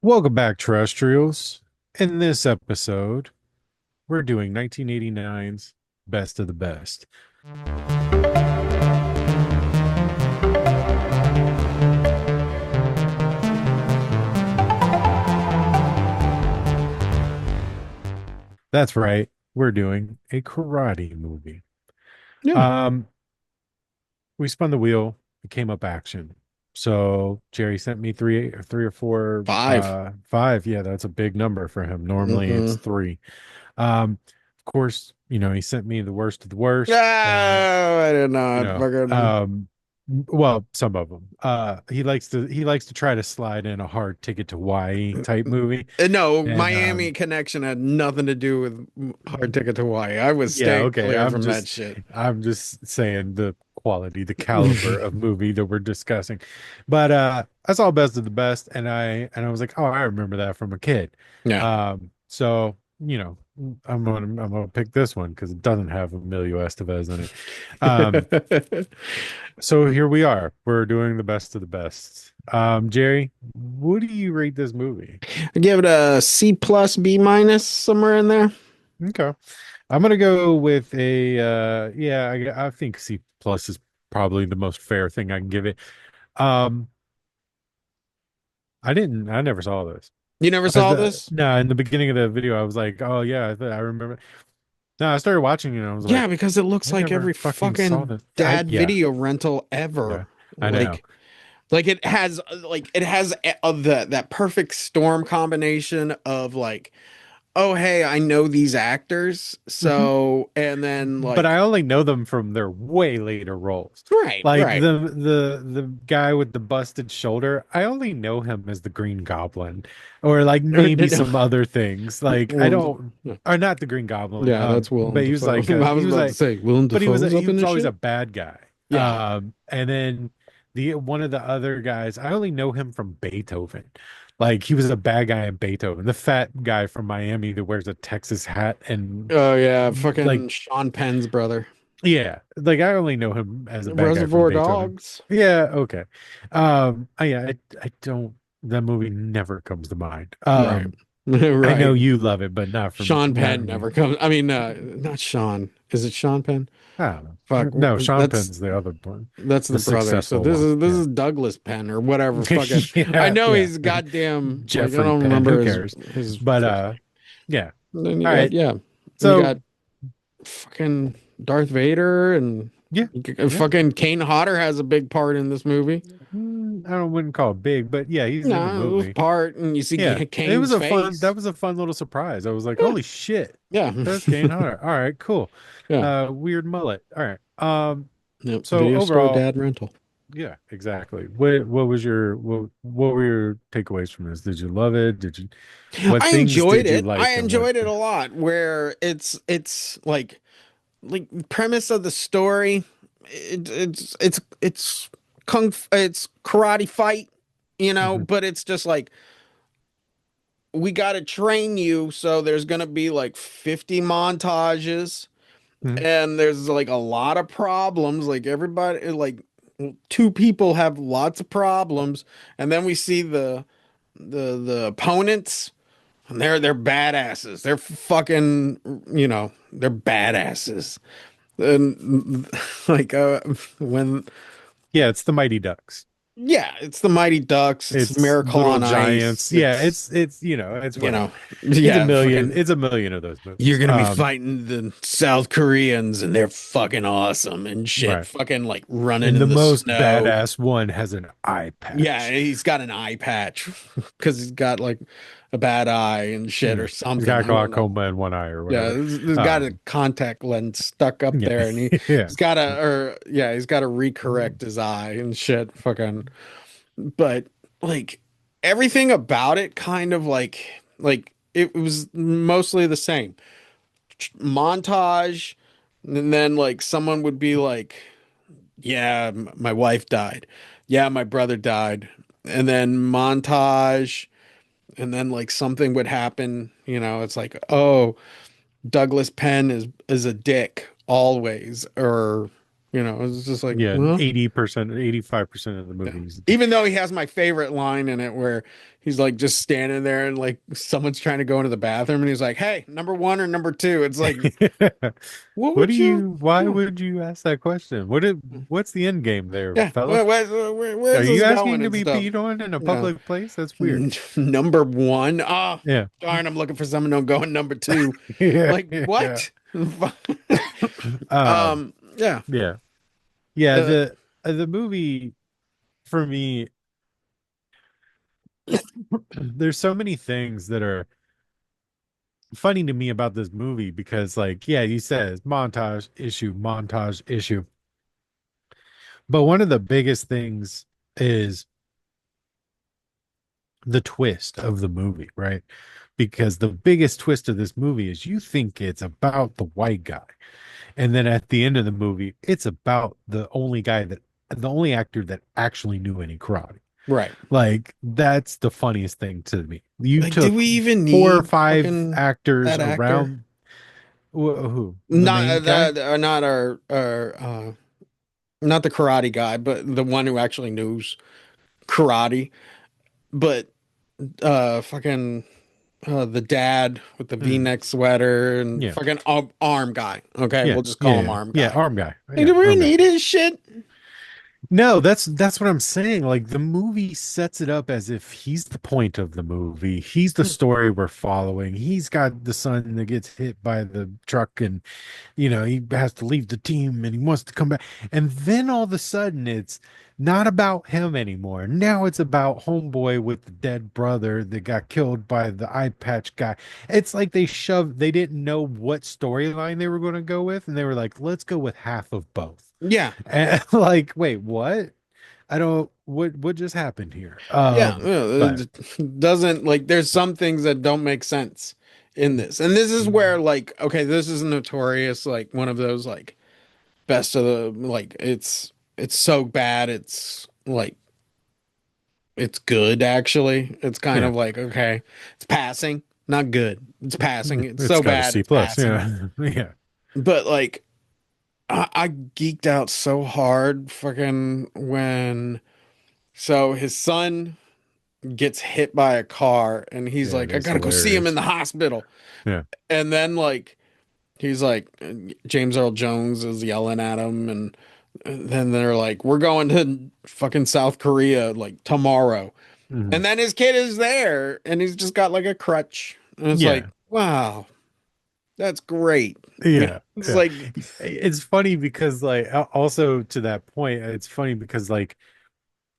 Welcome back, terrestrials. In this episode, we're doing 1989's Best of the Best. That's right, we're doing a karate movie. Yeah. Um, we spun the wheel, it came up action. So Jerry sent me three or four, Five. five. Yeah, that's a big number for him. Normally it's Mm-hmm. three. Of course, he sent me the worst of the worst. Oh, I did you not know fucking. um well, some of them. He likes to try to slide in a hard ticket to Hawaii type movie. No, And Miami Connection had nothing to do with Hard Ticket to Hawaii. I was yeah, staying okay, clear from that shit. I'm just saying the quality, the caliber of movie that we're discussing. But I saw Best of the Best, and I was like, oh, I remember that from a kid. Yeah. So I'm gonna pick this one because it doesn't have Emilio Estevez in it. um So here we are. We're doing the best of the best. Jerry, what do you rate this movie? I give it a C plus B minus somewhere in there. Okay. I'm gonna go with a yeah, I think C plus is probably the most fair thing I can give it. Um, I never saw this. You never saw this? No, in the beginning of the video, I was like, oh yeah, I remember. No, I started watching it and I was Yeah, like, because it looks I like never every fucking saw fucking this. dad Yeah, video rental yeah, ever. I know. Like it has that perfect storm combination of like, oh hey, I know these actors, Mhm. so and then But I like only know them from their way later roles. right, Like right. the guy with the busted shoulder, I only know him as the Green Goblin, or like maybe some other things. Like I Willem, don't, or not the Green Goblin. yeah, that's Willem But Dafoe. I was about to say Willem he Dafoe's up in was this always a shit. bad guy. Yeah, And then the one of the other guys, I only know him from Beethoven. Like he was a bad guy in Beethoven, the fat guy from Miami that wears a Texas hat and oh yeah, like fucking Sean Penn's brother. yeah, like I only know him as a bad guy from Reservoir Beethoven. Dogs. Yeah, okay. I don't. That movie never comes to mind. Right, I know right. you love it, but Sean not Penn me. never comes. I mean, not Sean. Is it Sean Penn? I don't know. Fuck, No, Sean that's Penn's the other one, That's the the brother. So successful this one. is this Yeah, is Douglas Penn or whatever. Fucking, I yeah, know yeah. he's goddamn like I Jeffrey don't Penn. remember Who his cares? his But first. yeah. And then you All got right. yeah, and you So got fucking Darth Vader and yeah, yeah. fucking Kane Hodder has a big part in this movie. I don't wouldn't call it big, but yeah, he's in the No, it was movie. part, and you see Yeah, it was Kane's a fun. That face. was a fun little surprise. I was like, Yeah, "Holy shit, yeah, that's Kane Hodder." All right, cool. yeah. Weird mullet. All right. Yep. So Video store overall, dad rental. yeah, exactly. What were your takeaways from this? Did you love it? What I things enjoyed did you it. I like and what? enjoyed it a lot. Where it's like premise of the story, it's it's karate fight, Mhm, but it's just like we got to train you, so there's gonna be like 50 montages, mhm. and there's like a lot of problems. Like everybody, like two people have lots of problems, and then we see the opponents. And they're badasses. They're fucking, they're badasses. And like when Yeah, it's the Mighty Ducks. yeah, it's the Mighty Ducks, it's It's Miracle Little on Ice, Giants. Yeah, it's it's it's you know, whatever. yeah, fucking It's a million of those you're movies. gonna be fighting the South Koreans and they're fucking awesome and shit, Right. fucking like running And the in the most snow. badass one has an eye Yeah, patch. he's got an eye patch because he's got like a bad eye and shit Yeah. or He's something. got I don't know. glaucoma in one eye or Yeah, whatever. there's got a Um, contact lens stuck up yeah. there, and Yeah. he's got to, or yeah, he's got to recorrect his eye and shit. Fucking, but like everything about it, kind of like it was mostly the same montage, and then like someone would be like, "Yeah, my wife died. Yeah, my brother died," and then montage, and then like something would happen. It's like, oh. Douglas Penn is a dick always, or It's just like, Yeah, well, 80%, 85% of the yeah. movies. Even though he has my favorite line in it where he's like just standing there and like someone's trying to go into the bathroom and he's like, "Hey, number one or number two?" It's like, what What do would you you, why do? would you ask that question? what's the end game there, Yeah, fella? Are where's you this going asking to and be stuff? peed on in a Yeah. public place? That's weird. Number one. Ah, Yeah. darn, I'm looking for someone to go in number two. Yeah. Like, Yeah. what? Um, Yeah. yeah. Yeah, Uh, the movie for me, there's so many things that are funny to me about this movie because like, yeah, you said it's montage issue. But one of the biggest things is the twist of the movie, right? Because the biggest twist of this movie is you think it's about the white guy. And then at the end of the movie, it's about the only actor that actually knew any karate. right. Like, that's the funniest thing to me. You Like, do took we even four or need five fucking actors that actor? around who? The Not main guy? not not the karate guy, but the one who actually knows karate. But fucking the dad with the Mm, V-neck sweater and yeah. fucking arm guy. Okay, Yeah. we'll just call Yeah. him Yeah. arm Yeah. guy. Arm guy. Like, Yeah. do we Arm guy. need his shit? No, that's what I'm saying. Like the movie sets it up as if he's the point of the movie. He's the story we're following. He's got the son that gets hit by the truck and he has to leave the team and he wants to come back. And then all of a sudden it's not about him anymore. Now it's about homeboy with the dead brother that got killed by the eye patch guy. It's like they didn't know what storyline they were going to go with and they were like, let's go with half of both. Yeah, And like, wait, what? I don't what just happened here? yeah. But It doesn't like there's some things that don't make sense in this, and this is where like okay, this is notorious like one of those like best of the like it's so bad it's like it's good actually. It's kind yeah, of like okay, it's passing, not good. It's passing. It's it's so got a bad C it's plus. passing. Yeah. Yeah. But like I geeked out so hard fucking when so his son gets hit by a car and he's Yeah, like, I that's gotta go see him in hilarious. the hospital. Yeah. And then like he's like James Earl Jones is yelling at him and then they're like, we're going to fucking South Korea like tomorrow. Mhm. And then his kid is there and he's just got like a crutch. And it's like, Yeah. wow, that's great. Yeah. It's Yeah. like, It's funny because like also to that point, it's funny because like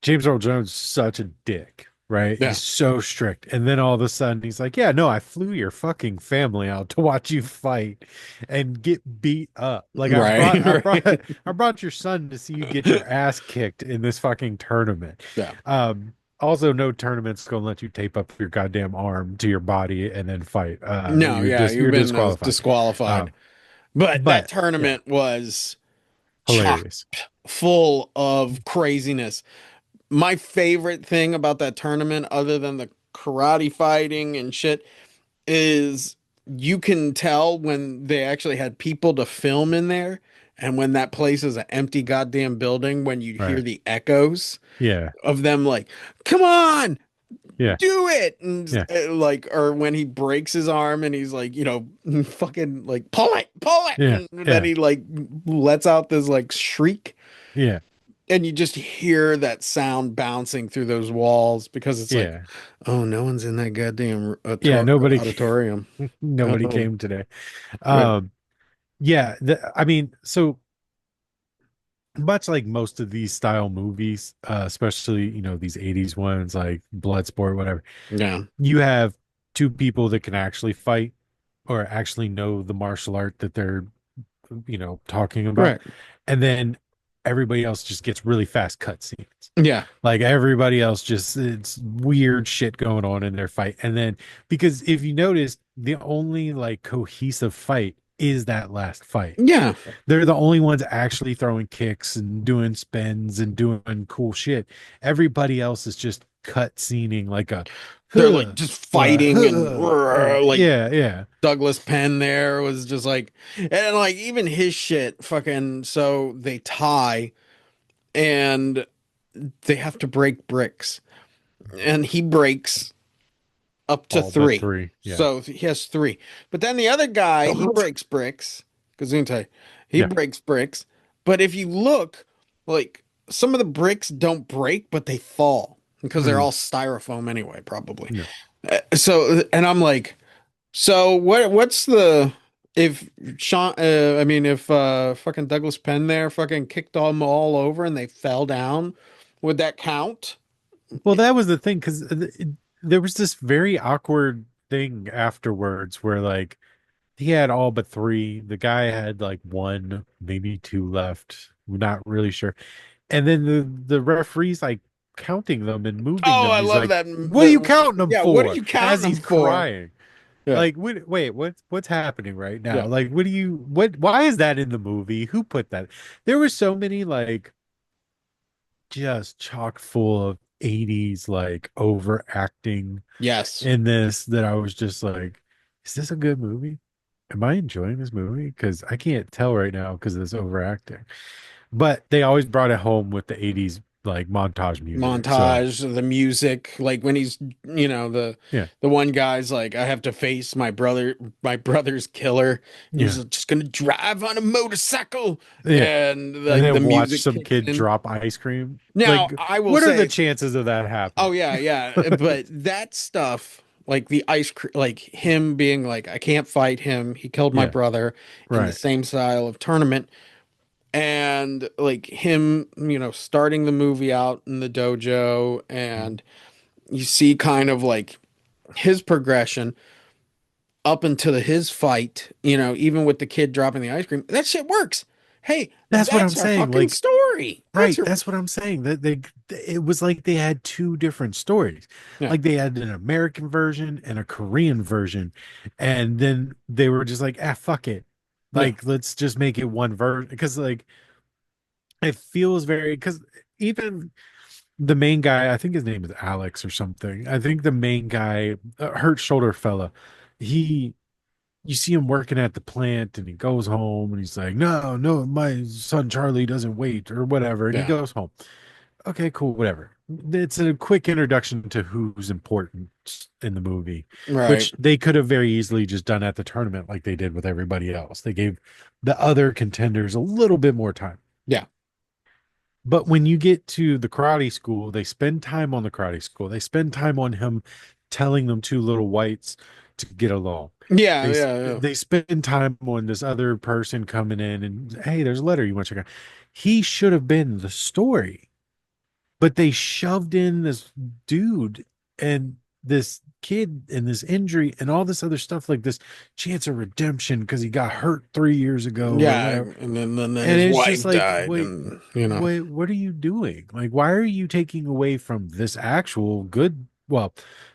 James Earl Jones is such a dick, right? yeah, He's so strict. And then all of a sudden he's like, yeah, no, I flew your fucking family out to watch you fight and get beat up. Like right, right. I brought your son to see you get your ass kicked in this fucking tournament. Yeah. Also no tournament's gonna let you tape up your goddamn arm to your body and then fight. No, yeah, you've You're been disqualified. disqualified. Um, But that but yeah, tournament was chock hilarious. full of craziness. My favorite thing about that tournament, other than the karate fighting and shit, is you can tell when they actually had people to film in there and when that place is an empty goddamn building, when you hear Right. the echoes Yeah. of them like, come on, Yeah. do it. And Yeah. like, or when he breaks his arm and he's like, fucking like, pull it. Yeah. And then Yeah. he like lets out this like shriek Yeah. and you just hear that sound bouncing through those walls because it's like, Yeah. oh, no one's in that goddamn Yeah. auditorium. Nobody Oh, came today. right. Um, yeah, I mean, so much like most of these style movies, especially, these 80s ones like Bloodsport, whatever, Yeah. you have two people that can actually fight or actually know the martial art that they're, talking about. Right. And then everybody else just gets really fast cutscenes. Yeah. Like everybody else just it's weird shit going on in their fight. And then because if you notice, the only like cohesive fight is that last fight. Yeah. They're the only ones actually throwing kicks and doing spins and doing cool shit. Everybody else is just cut scening like a They're like huh, just fighting and like yeah, yeah. Douglas Penn there was just like, and like even his shit fucking, so they tie and they have to break bricks and he breaks up to All but three. three. Yeah. So he has three. But then the other guy, he breaks bricks. Gesundheit. He Yeah. breaks bricks. But if you look, like some of the bricks don't break, but they fall because they're Mhm. all styrofoam anyway, probably. Yeah. So, and I'm like, so what's the if Sean I mean if fucking Douglas Penn there fucking kicked them all over and they fell down, would that count? Well, that was the thing because there was this very awkward thing afterwards where like he had all but three. The guy had like one, maybe two left. We're not really sure. And then the referee's like counting them and moving Oh, them. I He's love like, that. "What are you counting them Yeah, what are for?" you counting As them he's for? crying. Yeah, Like, wait, what's happening right now? yeah, Like, what do you what? Why is that in the movie? Who put that? There were so many like just chock full of 80s like overacting yes. in this that I was just like, is this a good movie? Am I enjoying this movie? Because I can't tell right now because of this overacting. But they always brought it home with the 80s like montage music. So Montage, the music, like when he's, yeah, the one guy's like, I have to face my brother's killer, and yeah, he's just gonna drive on a motorcycle, yeah. and And like the then watch music some kicks kid in. drop ice cream. Now, Like, I will what are the say, chances of that happening? oh yeah, yeah, but that stuff, like the ice cream, like him being like, I can't fight him, he killed my Yeah, brother in the right. same style of tournament. And like him, starting the movie out in the dojo, and you see kind of like his progression up into his fight, even with the kid dropping the ice cream. That shit works. Hey, That's what I'm that's her saying. fucking Like, story. That's right, her. that's what I'm saying. That they it was like they had two different stories. Yeah, Like they had an American version and a Korean version, and then they were just like, ah, fuck it. yeah, Like, let's just make it one version because like it feels very because even the main guy, I think his name is Alex or something. I think the main guy, hurt shoulder fella, he you see him working at the plant and he goes home and he's like, no, no, my son Charlie doesn't wait or whatever. And he yeah. goes home. Okay, cool, whatever. It's a quick introduction to who's important in the movie, Right. which they could have very easily just done at the tournament like they did with everybody else. They gave the other contenders a little bit more time. Yeah. But when you get to the karate school, they spend time on the karate school. They spend time on him telling them two little whites to get along. Yeah, They yeah, yeah. they spend time on this other person coming in and hey, there's a letter you want to check out. He should have been the story, but they shoved in this dude and this kid and this injury and all this other stuff like this chance of redemption because he got hurt 3 years ago or Yeah, whatever. and then And his it's just wife like, died, and wait, what are you doing? Like, why are you taking away from this actual good, well,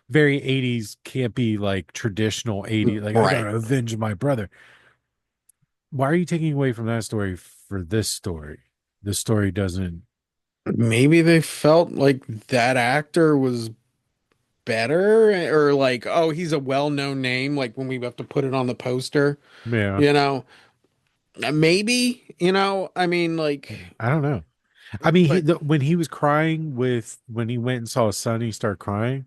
very 80s campy, like traditional 80s, like I right. gotta avenge my brother. Why are you taking away from that story for this story? This story doesn't, Maybe they felt like that actor was better, or like, oh, he's a well-known name, like when we have to put it on the poster, yeah, you know. Maybe, I mean, like, I don't know. I mean, but when he was crying when he went and saw his son, he started crying.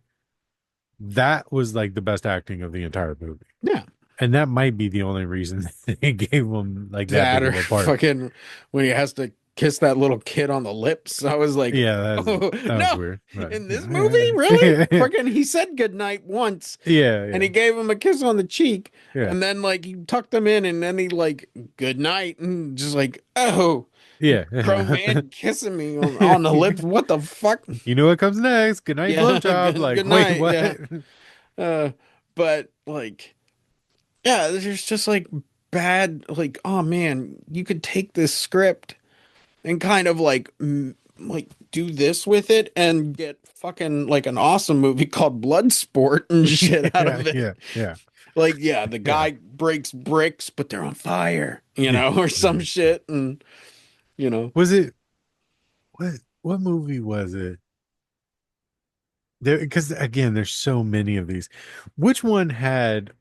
That was like the best acting of the entire movie. yeah, And that might be the only reason they gave him like that that big or of a part. fucking when he has to kiss that little kid on the lips. I was like, Yeah, oh that was no, weird. But in this movie, yeah. really? Fucking, he said goodnight once, Yeah, and yeah. he gave him a kiss on the cheek, Yeah. and then like he tucked him in, and then he like good night, and just like, oh, Yeah. grown man kissing me on the lips. What the fuck? You know what comes next. Good night, Yeah, blowjob. Like, good wait, night. what? Yeah. Uh, but like, yeah, there's just like bad, like, oh man, you could take this script and kind of like, like do this with it and get fucking like an awesome movie called Bloodsport and shit out Yeah, of it. yeah, yeah, Like, yeah, the yeah, guy breaks bricks, but they're on fire, yeah, or some yeah. shit. And, you know, Was it what movie was it Because again, there's so many of these. Which one had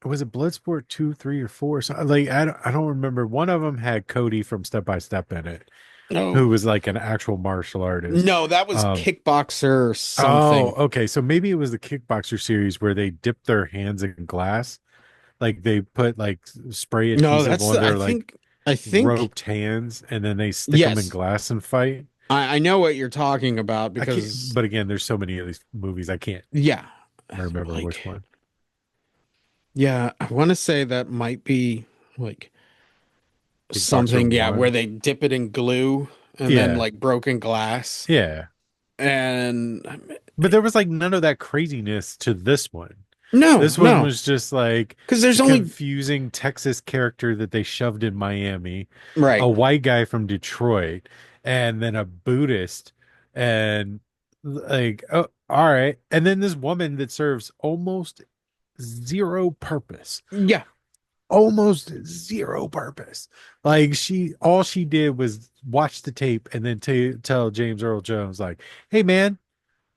was it Bloodsport 2, 3, or 4? So like I don't remember. One of them had Cody from Step by Step in it, No, who was like an actual martial artist. no, that was Um kickboxer oh, something. okay. So maybe it was the Kickboxer series where they dip their hands in glass. Like they put like spray No, adhesive that's on the, their like I think roped hands and then they stick them in yes. glass and fight. I know what you're talking about I can't, because but again, there's so many of these movies I can't yeah, remember like which one. yeah, I want to say that might be like Kickboxer something, yeah, where one. they dip it in glue and then Yeah. like broken glass. Yeah. And But there was like none of that craziness to this one. no, This one no, was just like because there's a only confusing Texas character that they shoved in Miami, a right. white guy from Detroit, and then a Buddhist, and like, oh, all right. And then this woman that serves zero purpose, Yeah, almost zero purpose. Like all she did was watch the tape and then tell James Earl Jones, like, hey, man,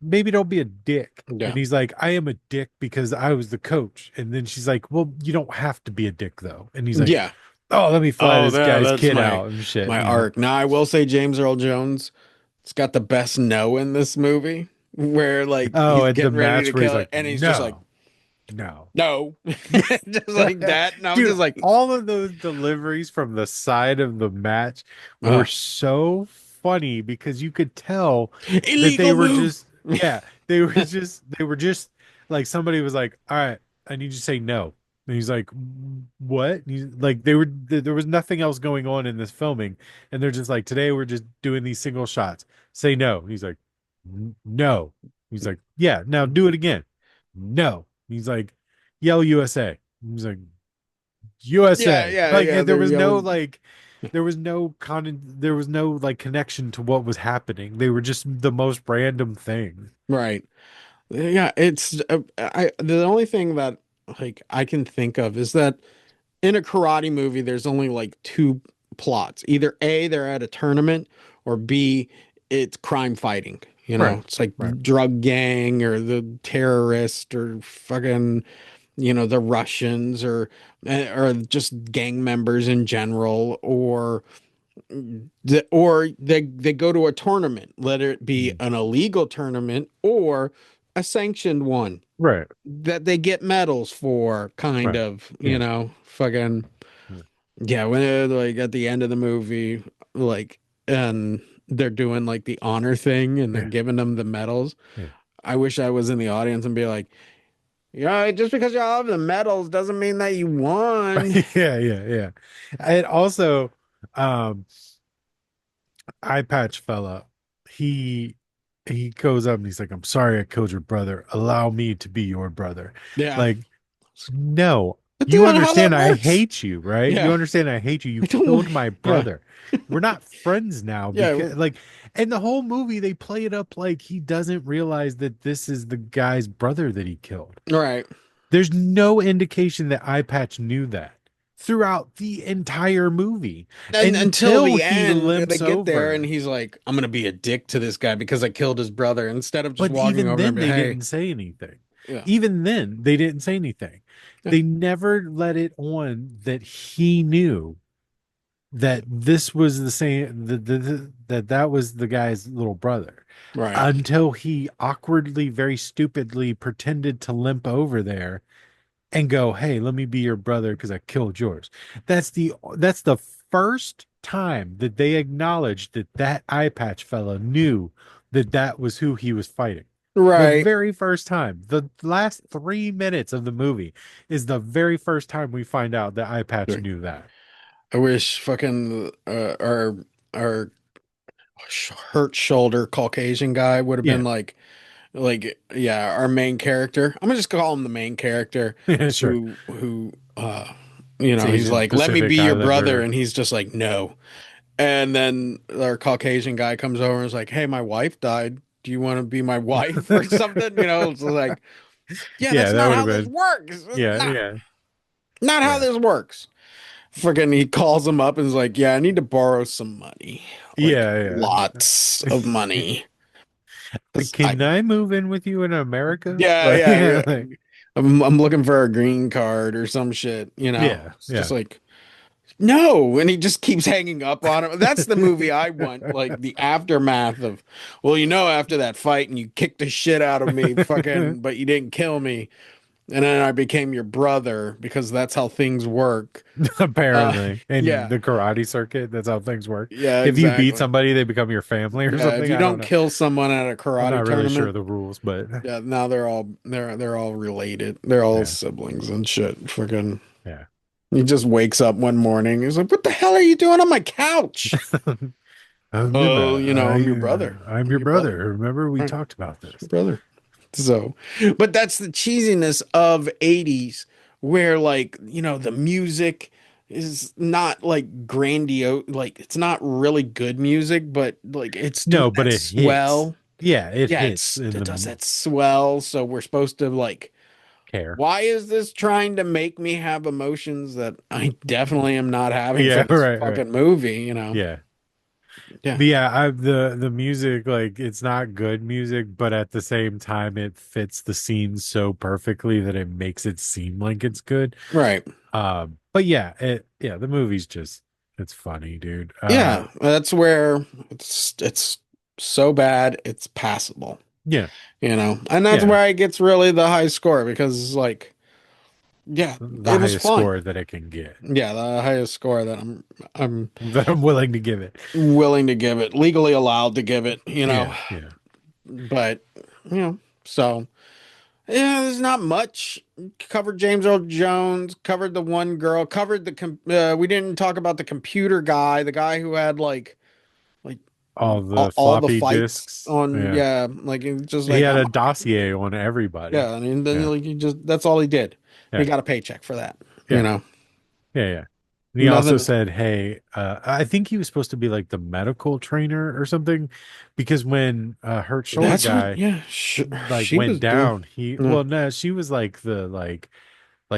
maybe don't be a dick. yeah, And he's like, I am a dick because I was the coach. And then she's like, well, you don't have to be a dick though. And he's like, yeah. oh, let me fly Oh, this yeah, guy's that's kid out and shit, my you know? arc. Now I will say James Earl Jones, it's got the best no in this movie where like Oh, he's at the getting ready to match where he's kill it like, and he's just like, no. no. Just like that. And I'm Dude, just like, all of those deliveries from the side of the match were uh, so funny because you could tell that they illegal were move. just, yeah, they were just like somebody was like, all right, I need you to say no. And he's like, what? And he's like, there was nothing else going on in this filming. And they're just like, today we're just doing these single shots. Say no. And he's like, No. He's like, yeah, now do it again. No. He's like, yell USA. He's like, Yeah, USA. yeah, Like yeah. there They're was no yelling. like there was no like connection to what was happening. They were just the most random thing. Right. Yeah, it's I the only thing that like I can think of is that in a karate movie there's only like two plots. Either A, they're at a tournament, or B, it's crime fighting. You know, Right. it's like Right. drug gang or the terrorist or fucking, the Russians or just gang members in general or they go to a tournament, let it be Mm. an illegal tournament or a sanctioned one Right. that they get medals for, kind Right. of, Yeah. fucking Yeah. yeah. When they're like at the end of the movie, like, and they're doing like the honor thing and they're Yeah. giving them the medals. Yeah. I wish I was in the audience and be like, yeah, just because you all have the medals doesn't mean that you won. Yeah. Yeah. Yeah. And also, um, eye patch fella, he he goes up and he's like, I'm sorry I killed your brother. Allow me to be your brother. Yeah, Like, no, but you dude, how that understand I works? hate you, right? You Yeah, understand I hate you. You I don't. killed my Yeah, brother. We're not friends now yeah, because like and the whole movie they play it up like he doesn't realize that this is the guy's brother that he killed. right. There's no indication that Eye Patch knew that throughout the entire movie And until until the he end, they limps get there and over. he's like, "I'm gonna be a dick to this guy because I killed his brother." Instead of just But walking even over and then, be, they "Hey, didn't say anything. yeah, Even then, they didn't say anything. yeah, They never let it on that he knew that this was the same, that was the guy's little brother right, until he awkwardly, very stupidly pretended to limp over there and go, "Hey, let me be your brother because I killed yours." That's the first time that they acknowledged that that eye patch fella knew that that was who he was fighting. The right." very first time, the last 3 minutes of the movie is the very first time we find out that eye patch Right. knew that. I wish fucking our hurt shoulder Caucasian guy would have been Yeah, like yeah, our main character. I'm gonna just call him the main character yeah, sure. who It's he's Asian like, "Let me be Pacific your brother," Islander. and he's just like, "No." And then our Caucasian guy comes over and is like, "Hey, my wife died. Do you want to be my wife or something?" It's like, yeah, Yeah, that's that not would have how this been. works. It's Yeah, not yeah, not how yeah, this works. Freaking, he calls him up and is like, "Yeah, I need to borrow some money, like yeah, lots of yeah. money." 'Cause Can I move in with you in America? yeah, Like, yeah, yeah, yeah. like, I'm looking for a green card or some shit, you know. yeah, It's just yeah. like, no, and he just keeps hanging up on him. That's the movie I want, like the aftermath of, well, after that fight and you kicked the shit out of me, fucking, but you didn't kill me, and then I became your brother because that's how things work. Apparently, in Yeah, the karate circuit, that's how things work. yeah, If you beat exactly. somebody, they become your family or Yeah, if something. you I don't don't know. kill someone at a I'm karate not really sure of tournament, the rules, but yeah, now they're all related. They're all yeah, siblings and shit. Fucking. yeah. He just wakes up one morning. He's like, "What the hell are you doing on my couch?" Oh, I'm your brother. I'm I'm your your brother. brother. Remember we Right. talked about Your this. brother. So, but that's the cheesiness of 80s where like, the music is not like grandiose, like it's not really good music, but like it's doing No, but that it hits. swell. Yeah, it Yeah, hits in it the does that swell, so we're supposed to like, care. why is this trying to make me have emotions that I definitely am not having for Yeah, this right, right. fucking movie? Yeah. Yeah. But yeah, the music, like it's not good music, but at the same time it fits the scene so perfectly that it makes it seem like it's good. Right. But yeah, the movie's just it's funny, dude. Yeah, that's where it's so bad it's passable, Yeah, And that's yeah. why it gets really the high score because like, yeah, The it was highest fun. score that it can get. Yeah, the highest score that I'm That I'm willing to give it. willing to give it, legally allowed to give it. Yeah, yeah. But you know, so yeah, there's not much. Covered James Earl Jones, covered the one girl, covered we didn't talk about the computer guy, the guy who had like All the all the floppy fights disks. on, Yeah. yeah, like it's just He like had a dossier on everybody. yeah, I mean then Yeah. like he just that's all he did. He Yeah. got a paycheck for that, you Yeah. know. Yeah, yeah. And he also Nothing. said, "Hey, I think he was supposed to be like the medical trainer or something, because when Hurt Shoulder That's what, guy yeah, like she went was doing. down, he Yeah. well, no, she was like the like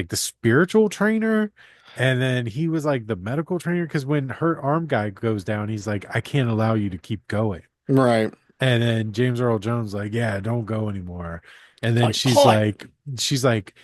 the spiritual trainer, and then he was like the medical trainer because when Hurt Arm guy goes down, he's like, I can't allow you to keep going. Right. And then James Earl Jones like, yeah, don't go anymore. And then Like pull it. she's like,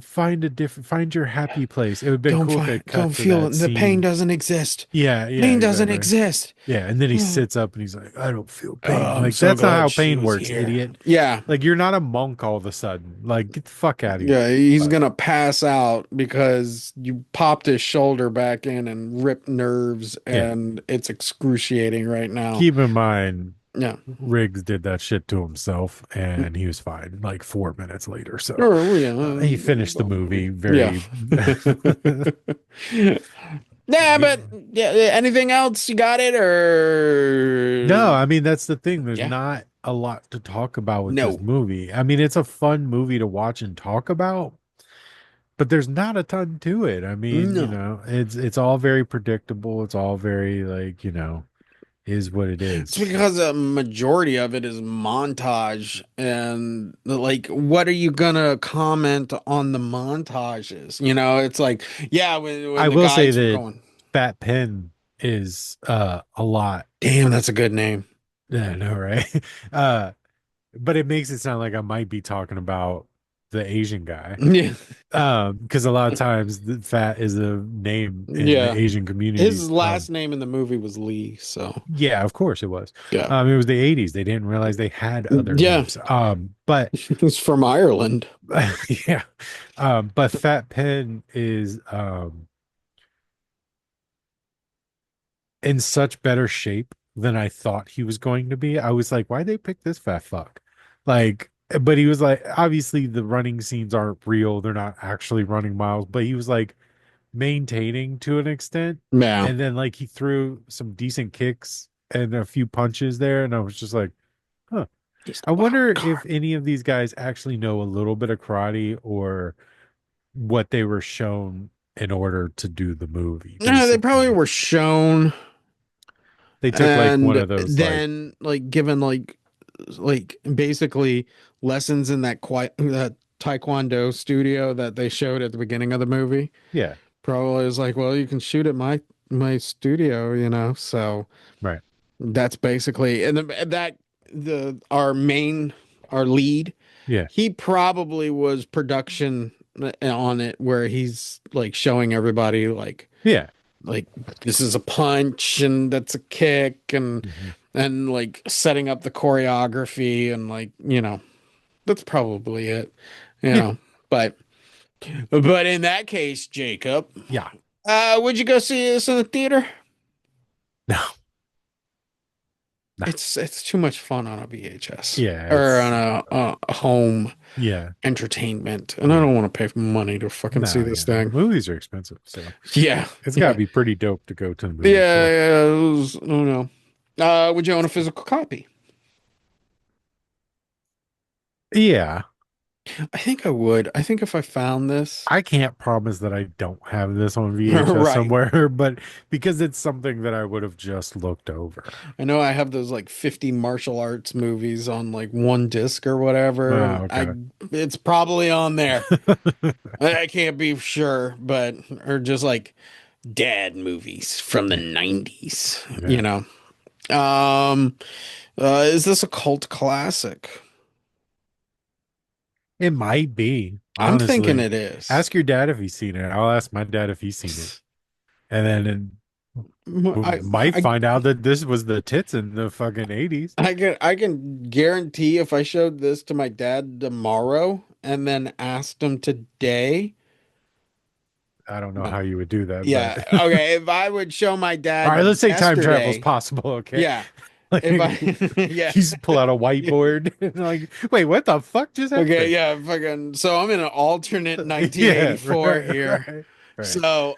find your happy place. It would have been cool if it Don't cut to feel that it. The pain scene. doesn't exist. Yeah, yeah, Pain doesn't exactly. exist. Yeah, and then he Oh, sits up and he's like, I don't feel pain. I'm Like so that's not glad how she pain was works, here. idiot. Yeah. Like you're not a monk all of a sudden. Like get the fuck out of here. Yeah, he's But gonna pass out because you popped his shoulder back in and ripped nerves, yeah, and it's excruciating right now. keep in mind Yeah. Riggs did that shit to himself and he was fine like 4 minutes later. So Or, yeah. he finished the movie Yeah. very Yeah, but yeah, anything else? You got it No, or I mean that's the thing. There's yeah? not a lot to talk about with this No. movie. I mean, it's a fun movie to watch and talk about, but there's not a ton to it. I mean, No. it's all very predictable. It's all very like, is what it It's is. because a majority of it is montage and like what are you gonna comment on the montages? It's like, yeah, when I the will say guys were that going, Fat Pen is a lot. damn, that's a good name. I know, right? Uh but it makes it sound like I might be talking about the Asian guy. Yeah. Because a lot of times the fat is a name in the Yeah. Asian communities. His last name in the movie was Lee, so Yeah, of course it was. yeah. It was the 80s. They didn't realize they had other Yeah. names. But He's from Ireland. yeah. But Fat Pen is in such better shape than I thought he was going to be. I was like, why'd they pick this fat fuck? Like, but he was like, obviously the running scenes aren't real. They're not actually running miles, but he was like maintaining to an extent. Yeah. And then like he threw some decent kicks and a few punches there. And I was just like, huh. He's I a wild wonder if card. any of these guys actually know a little bit of karate or what they were shown in order to do the movie, No, they probably basically. were shown They took like one and of those like then like given like basically lessons in that taekwondo studio that they showed at the beginning of the movie. yeah, Probably is like, well, you can shoot at my studio, so right. that's basically, and that the our lead, Yeah. he probably was production on it where he's like showing everybody Yeah. like this is a punch and that's a kick Mhm. and like setting up the choreography and like, that's probably it, you Yeah. know. But in that case, Jacob, Yeah. would you go see this in the theater? No. No. It's too much fun on a VHS Yeah, or on it's a home yeah. entertainment, and I Yeah. don't want to pay money to fucking see No, this yeah. thing. Movies are expensive, so Yeah, it's got to yeah, be pretty dope to go to the movies yeah, for. yeah. I don't know. Would you own a physical copy? Yeah. I think I would. I think if I found this, I can't promise that I don't have this on VHS right. somewhere, but because it's something that I would have just looked over. I know I have those like 50 martial arts movies on like one disc or whatever, Oh, and I okay. it's probably on there. I can't be sure, but or just like dad movies from the Yeah. 90s, Yeah. Um, is this a cult classic? It might be, I'm thinking honestly. it is. Ask your dad if he's seen it. I'll ask my dad if he's seen it. And then we I might I find out that this was the tits in the fucking 80s. I can guarantee if I showed this to my dad tomorrow and then asked him today, I don't know no. how you would do that, but Yeah, okay, if I would show my all right, dad let's say time travel is yesterday, possible, okay? yeah, Like if I you yeah. just pull out a whiteboard and like, wait, what the fuck just Okay, happened? yeah, fucking so I'm in an alternate Yeah, 1984 right, here. right, right. So,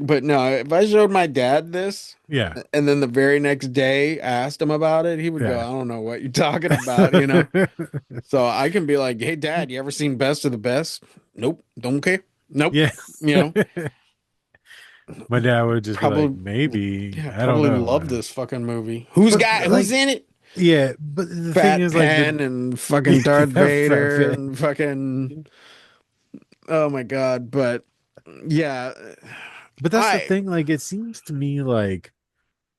but no, if I showed my dad this Yeah, and then the very next day asked him about it, he would go, yeah. I don't know what you're talking about. So I can be like, hey, dad, you ever seen Best of the Best? Nope. Don't care. Nope. Yeah. You know, My dad would just be like, probably, maybe, yeah, I don't probably know. love this fucking movie. Who's But got, who's like, in it? yeah, but the thing Fat is like Pan the and fucking Darth yeah, Vader and fucking, oh my God. But yeah, but that's the I, thing, like it seems to me like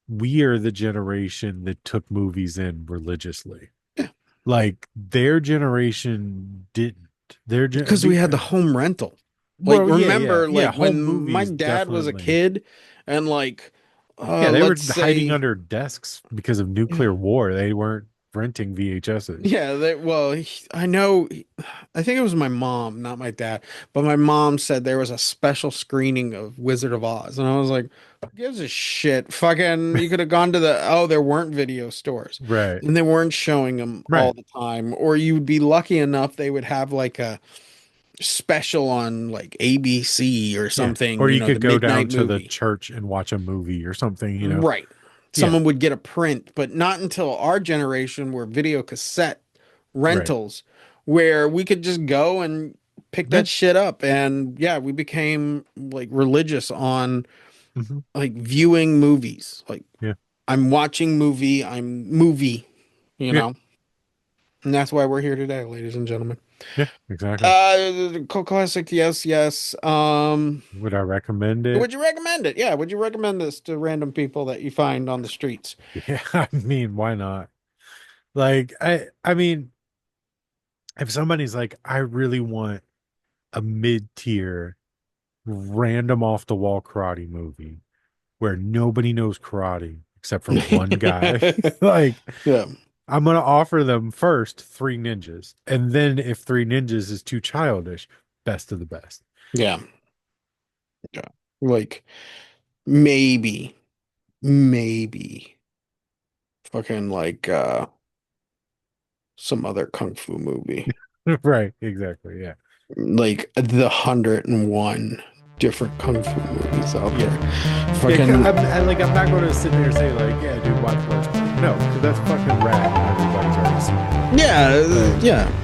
we are the generation that took movies in religiously. Like their generation didn't. because we had the home rental. Like, Well, yeah, yeah, remember, yeah. like when Home my movies dad was a definitely. kid and like, Yeah, they were let's hiding say, under desks because of nuclear war. They weren't renting VHSs. yeah, I know, I think it was my mom, not my dad, but my mom said there was a special screening of Wizard of Oz. And I was like, who gives a shit? Fucking, you could have gone to there weren't video stores Right, and they weren't showing them all right. the time. Or you'd be lucky enough they would have like a special on like ABC or Yeah. Or something, you the could go down midnight to the movie. church and watch a movie or something. Right. Yeah, Someone would get a print, but not until our generation were video cassette right. rentals where we could just go and pick Yeah. that shit up. And yeah, we became like religious on Hmm. like viewing movies. Like Yeah. I'm movie, you Yeah. know. And that's why we're here today, ladies and gentlemen. Yeah, exactly. Cult classic, yes, yes. Would I recommend it? Would you recommend it? Yeah, would you recommend this to random people that you find on the streets? Yeah, I mean, why not? Like, I mean, if somebody's like, I really want a mid-tier, random off the wall karate movie where nobody knows karate except for one guy, like Yeah, I'm gonna offer them first Three Ninjas, and then if Three Ninjas is too childish, Best of the Best. yeah, yeah. Like maybe, maybe fucking like some other kung fu movie. Right, exactly. Yeah. Like the 101 different kung fu movies out Yeah. there. Yeah, Fucking I'm not going to sit there and say like, yeah, dude, watch Bloodsport. No, because that's fucking rad and everybody's already seen it. yeah, Like, yeah.